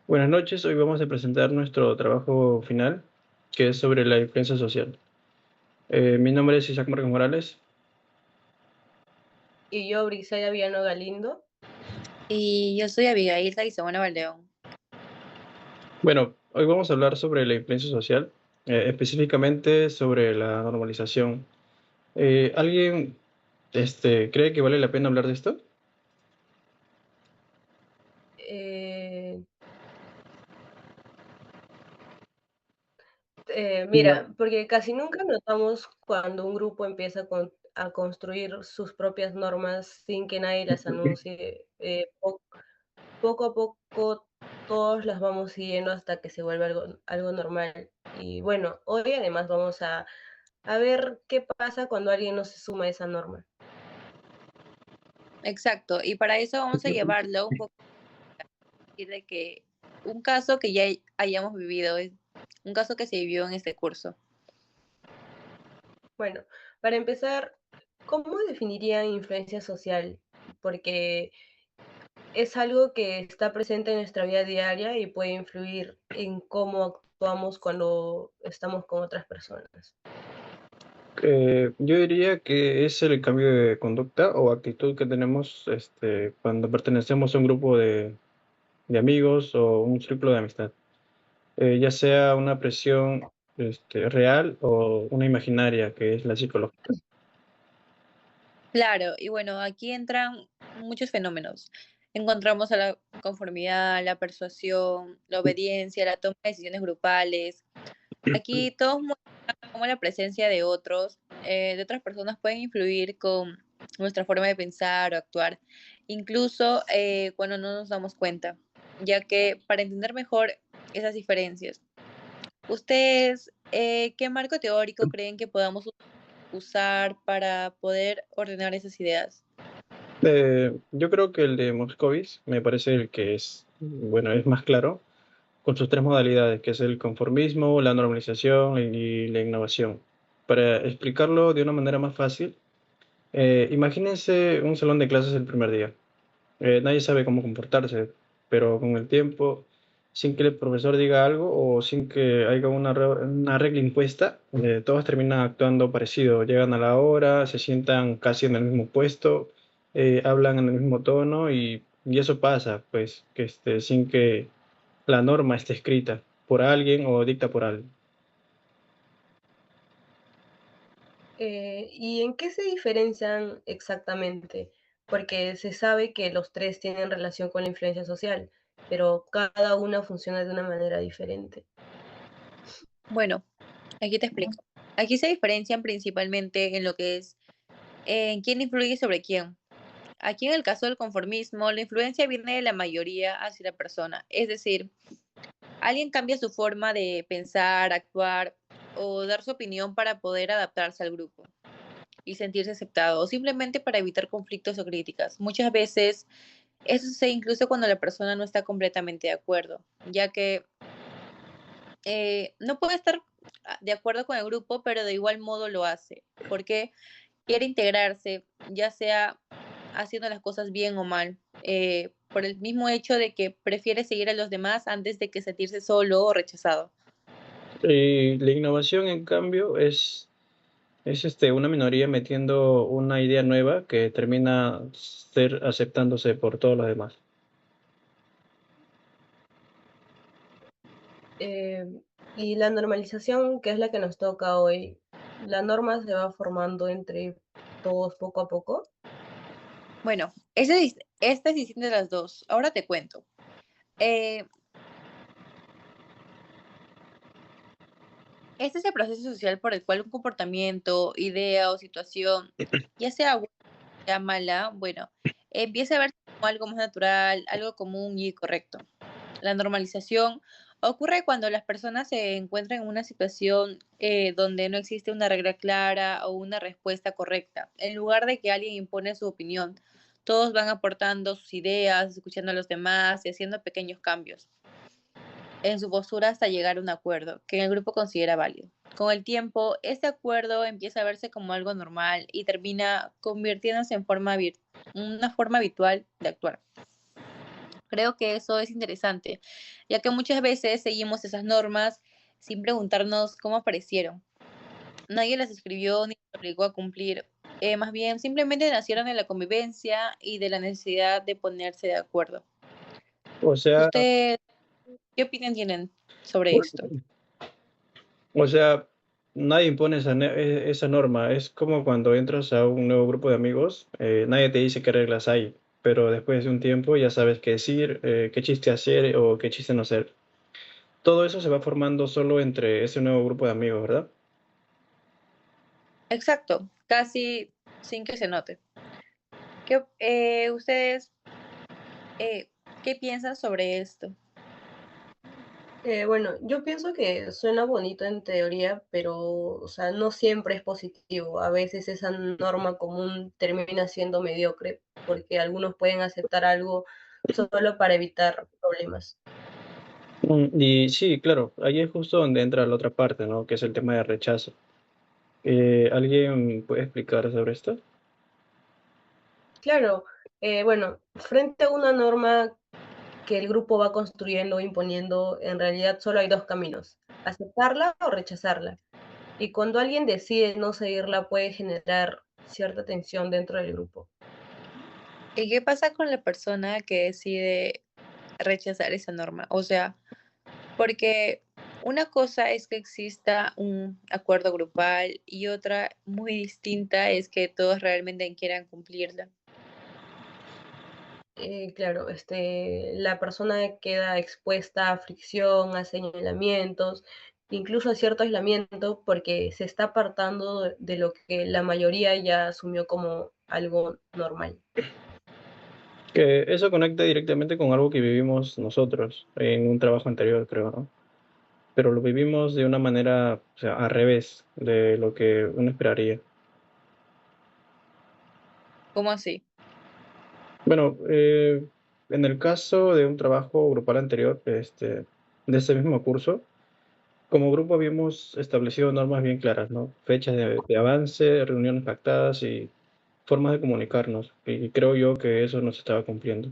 Buenas noches, hoy vamos a presentar nuestro trabajo final, que es sobre la influencia social. Mi nombre es Isaac Márquez Morales. Y yo, Briseida Villano Galindo. Y yo soy Abigail Taizona Valdeón. Bueno, hoy vamos a hablar sobre la influencia social, específicamente sobre la normalización. ¿Alguien cree que vale la pena hablar de esto? Eh, No. Mira, porque casi nunca notamos cuando un grupo empieza a construir sus propias normas sin que nadie las anuncie. Poco a poco todos las vamos siguiendo hasta que se vuelve algo normal. Y bueno, hoy además vamos a ver qué pasa cuando alguien no se suma a esa norma. Exacto, y para eso vamos a llevarlo un poco de que un caso que ya hayamos vivido, es un caso que se vivió en este curso. Bueno, para empezar, ¿cómo definirían influencia social? Porque es algo que está presente en nuestra vida diaria y puede influir en cómo actuamos cuando estamos con otras personas. Yo diría que es el cambio de conducta o actitud que tenemos cuando pertenecemos a un grupo de amigos o un círculo de amistad. Ya sea una presión real o una imaginaria, que es la psicológica. Claro, y bueno, aquí entran muchos fenómenos. Encontramos a la conformidad, la persuasión, la obediencia, la toma de decisiones grupales. Aquí todos muestran cómo la presencia de otros, de otras personas pueden influir con nuestra forma de pensar o actuar, incluso cuando no nos damos cuenta, ya que para entender mejor esas diferencias, ¿ustedes qué marco teórico creen que podamos usar para poder ordenar esas ideas? Yo creo que el de Moscovitz me parece el que es, bueno, es más claro, con sus tres modalidades, que es el conformismo, la normalización y la innovación. Para explicarlo de una manera más fácil, imagínense un salón de clases el primer día. Nadie sabe cómo comportarse, pero con el tiempo, sin que el profesor diga algo o sin que haya una regla impuesta, todos terminan actuando parecido. Llegan a la hora, se sientan casi en el mismo puesto, hablan en el mismo tono y eso pasa, pues, sin que la norma esté escrita por alguien o dicta por alguien. ¿Y en qué se diferencian exactamente? Porque se sabe que los tres tienen relación con la influencia social, pero cada una funciona de una manera diferente. Bueno, aquí te explico. Aquí se diferencian principalmente en lo que es en quién influye sobre quién. Aquí en el caso del conformismo, la influencia viene de la mayoría hacia la persona, es decir, alguien cambia su forma de pensar, actuar o dar su opinión para poder adaptarse al grupo y sentirse aceptado, o simplemente para evitar conflictos o críticas. Muchas veces eso sucede incluso cuando la persona no está completamente de acuerdo, ya que no puede estar de acuerdo con el grupo, pero de igual modo lo hace, porque quiere integrarse, ya sea haciendo las cosas bien o mal, por el mismo hecho de que prefiere seguir a los demás antes de que sentirse solo o rechazado. Y la innovación, en cambio, es una minoría metiendo una idea nueva que termina aceptándose por todos los demás. Eh, y la normalización, que es la que nos toca hoy, la norma se va formando entre todos poco a poco. Bueno, esta es distinta de las dos. Ahora te cuento. Eh, este es el proceso social por el cual un comportamiento, idea o situación, ya sea buena o sea mala, bueno, empieza a verse como algo más natural, algo común y correcto. La normalización ocurre cuando las personas se encuentran en una situación donde no existe una regla clara o una respuesta correcta. En lugar de que alguien impone su opinión, todos van aportando sus ideas, escuchando a los demás y haciendo pequeños cambios en su postura hasta llegar a un acuerdo que el grupo considera válido. Con el tiempo, este acuerdo empieza a verse como algo normal y termina convirtiéndose en una forma habitual de actuar. Creo que eso es interesante, ya que muchas veces seguimos esas normas sin preguntarnos cómo aparecieron. Nadie las escribió ni las obligó a cumplir. Más bien, simplemente nacieron de la convivencia y de la necesidad de ponerse de acuerdo. O sea, ¿Ustedes qué opinión tienen sobre esto? o sea, nadie impone esa norma. Es como cuando entras a un nuevo grupo de amigos, nadie te dice qué reglas hay, pero después de un tiempo ya sabes qué decir, qué chiste hacer o qué chiste no hacer. Todo eso se va formando solo entre ese nuevo grupo de amigos, ¿verdad? Exacto, casi sin que se note. ¿Ustedes qué piensan sobre esto? Bueno, yo pienso que suena bonito en teoría, pero, o sea, no siempre es positivo. A veces esa norma común termina siendo mediocre, porque algunos pueden aceptar algo solo para evitar problemas. Y sí, claro, ahí es justo donde entra la otra parte, ¿no? Que es el tema de rechazo. ¿Alguien puede explicar sobre esto? Claro, bueno, frente a una norma que el grupo va construyendo o imponiendo, en realidad solo hay dos caminos, aceptarla o rechazarla. Y cuando alguien decide no seguirla, puede generar cierta tensión dentro del grupo. ¿Y qué pasa con la persona que decide rechazar esa norma? O sea, porque una cosa es que exista un acuerdo grupal y otra muy distinta es que todos realmente quieran cumplirla. Claro, la persona queda expuesta a fricción, a señalamientos, incluso a cierto aislamiento, porque se está apartando de lo que la mayoría ya asumió como algo normal. Que eso conecta directamente con algo que vivimos nosotros en un trabajo anterior, creo, ¿no? Pero lo vivimos de una manera, o sea, al revés de lo que uno esperaría. ¿Cómo así? Bueno, en el caso de un trabajo grupal anterior, de ese mismo curso, como grupo habíamos establecido normas bien claras, ¿no? Fechas de avance, reuniones pactadas y formas de comunicarnos. Y creo yo que eso no se estaba cumpliendo.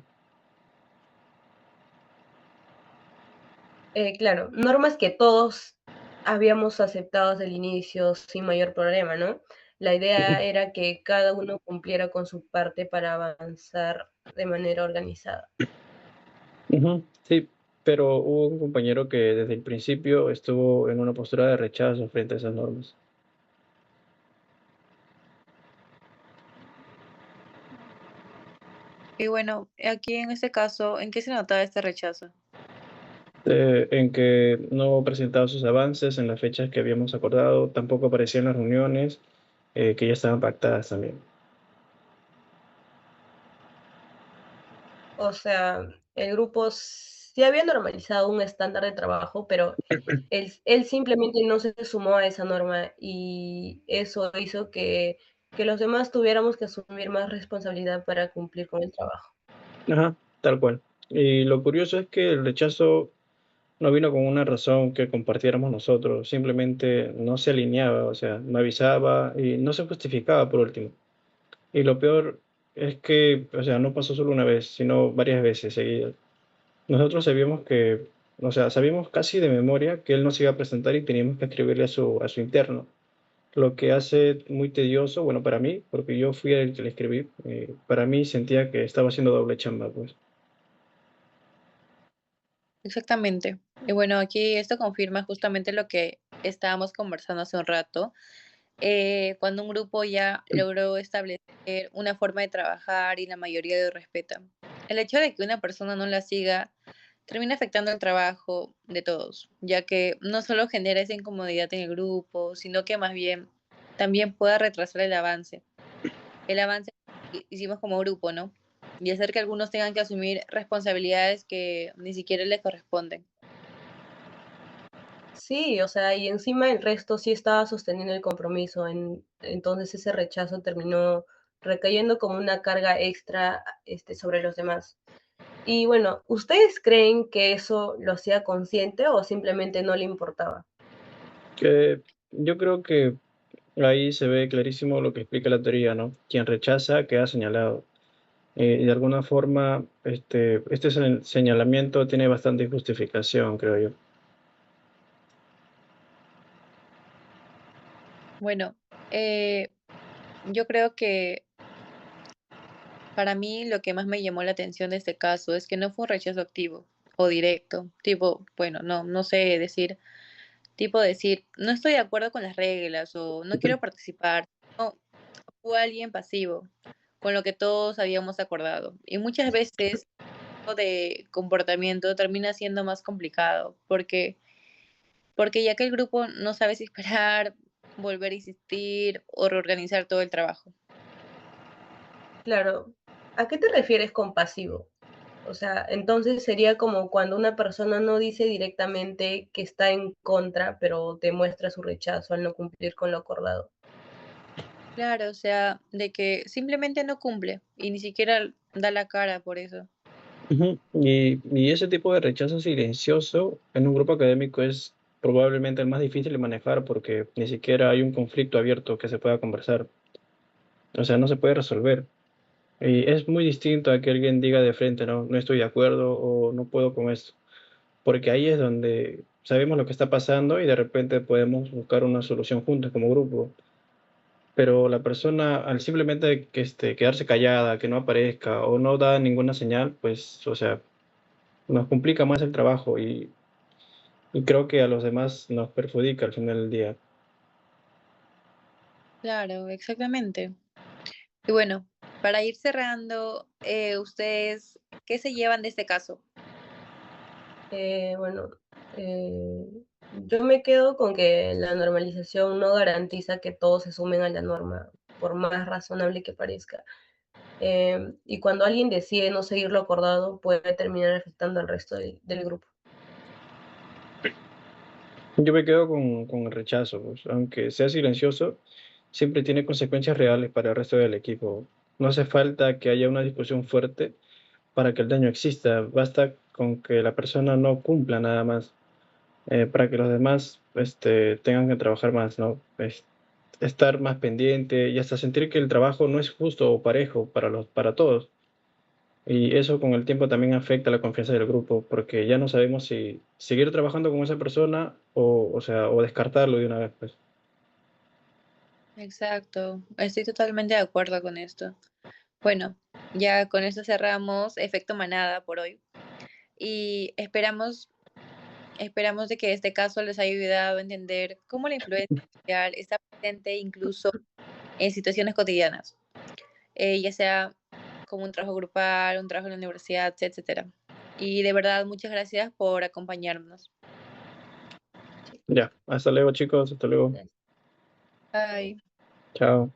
Claro, normas que todos habíamos aceptado desde el inicio sin mayor problema, ¿no? La idea era que cada uno cumpliera con su parte para avanzar de manera organizada. Ujú, sí, pero hubo un compañero que desde el principio estuvo en una postura de rechazo frente a esas normas. Y bueno, aquí en este caso, ¿en qué se notaba este rechazo? En que no presentaba sus avances en las fechas que habíamos acordado, tampoco aparecía en las reuniones que ya estaban pactadas también. O sea, el grupo sí había normalizado un estándar de trabajo, pero él simplemente no se sumó a esa norma y eso hizo que los demás tuviéramos que asumir más responsabilidad para cumplir con el trabajo. Ajá, tal cual. Y lo curioso es que el rechazo no vino con una razón que compartiéramos nosotros, simplemente no se alineaba, o sea, no avisaba y no se justificaba por último. Y lo peor es que, o sea, no pasó solo una vez, sino varias veces seguidas. Nosotros sabíamos que, o sea, sabíamos casi de memoria que él nos iba a presentar y teníamos que escribirle a su interno, lo que hace muy tedioso, bueno, para mí, porque yo fui el que le escribí, para mí sentía que estaba haciendo doble chamba, pues. Exactamente. Y bueno, aquí esto confirma justamente lo que estábamos conversando hace un rato, cuando un grupo ya logró establecer una forma de trabajar y la mayoría lo respeta. El hecho de que una persona no la siga termina afectando el trabajo de todos, ya que no solo genera esa incomodidad en el grupo, sino que más bien también pueda retrasar el avance que hicimos como grupo, ¿no? Y hacer que algunos tengan que asumir responsabilidades que ni siquiera les corresponden. Sí, o sea, y encima el resto sí estaba sosteniendo el compromiso, entonces ese rechazo terminó recayendo como una carga extra, sobre los demás. Y bueno, ¿ustedes creen que eso lo hacía consciente o simplemente no le importaba? Que yo creo que ahí se ve clarísimo lo que explica la teoría, ¿no? Quien rechaza queda señalado. Y de alguna forma, este señalamiento tiene bastante justificación, creo yo. Bueno, yo creo que para mí lo que más me llamó la atención de este caso es que no fue un rechazo activo o directo, tipo, bueno, no sé decir, tipo decir, no estoy de acuerdo con las reglas o no quiero participar. No, fue alguien pasivo, con lo que todos habíamos acordado. Y muchas veces tipo de comportamiento termina siendo más complicado, porque ya que el grupo no sabe si esperar, volver a insistir o reorganizar todo el trabajo. Claro, ¿a qué te refieres con pasivo? O sea, entonces sería como cuando una persona no dice directamente que está en contra, pero demuestra su rechazo al no cumplir con lo acordado. Claro, o sea, de que simplemente no cumple y ni siquiera da la cara por eso. Ujú. Y ese tipo de rechazo silencioso en un grupo académico es probablemente el más difícil de manejar porque ni siquiera hay un conflicto abierto que se pueda conversar. O sea, no se puede resolver. Y es muy distinto a que alguien diga de frente, no, no estoy de acuerdo o no puedo con esto. Porque ahí es donde sabemos lo que está pasando y de repente podemos buscar una solución juntos como grupo. Pero la persona, al simplemente que quedarse callada, que no aparezca o no da ninguna señal, pues, o sea, nos complica más el trabajo y creo que a los demás nos perjudica al final del día. Claro, exactamente. Y bueno, para ir cerrando, ¿ustedes qué se llevan de este caso? Bueno, eh, yo me quedo con que la normalización no garantiza que todos se sumen a la norma, por más razonable que parezca. Y cuando alguien decide no seguir lo acordado, puede terminar afectando al resto del grupo. Yo me quedo con el rechazo, pues, aunque sea silencioso, siempre tiene consecuencias reales para el resto del equipo. No hace falta que haya una discusión fuerte para que el daño exista, basta con que la persona no cumpla nada más, para que los demás tengan que trabajar más, ¿no? Estar más pendiente y hasta sentir que el trabajo no es justo o parejo para todos. Y eso con el tiempo también afecta la confianza del grupo, porque ya no sabemos si seguir trabajando con esa persona o sea, o descartarlo de una vez, pues. Exacto, estoy totalmente de acuerdo con esto. Bueno, ya con esto cerramos Efecto Manada por hoy y esperamos de que este caso les haya ayudado a entender cómo la influencia social está presente incluso en situaciones cotidianas, ya sea como un trabajo grupal, un trabajo en la universidad, etcétera. Y de verdad, muchas gracias por acompañarnos. Sí. Ya, hasta luego chicos, hasta luego. Gracias. Bye. Chao.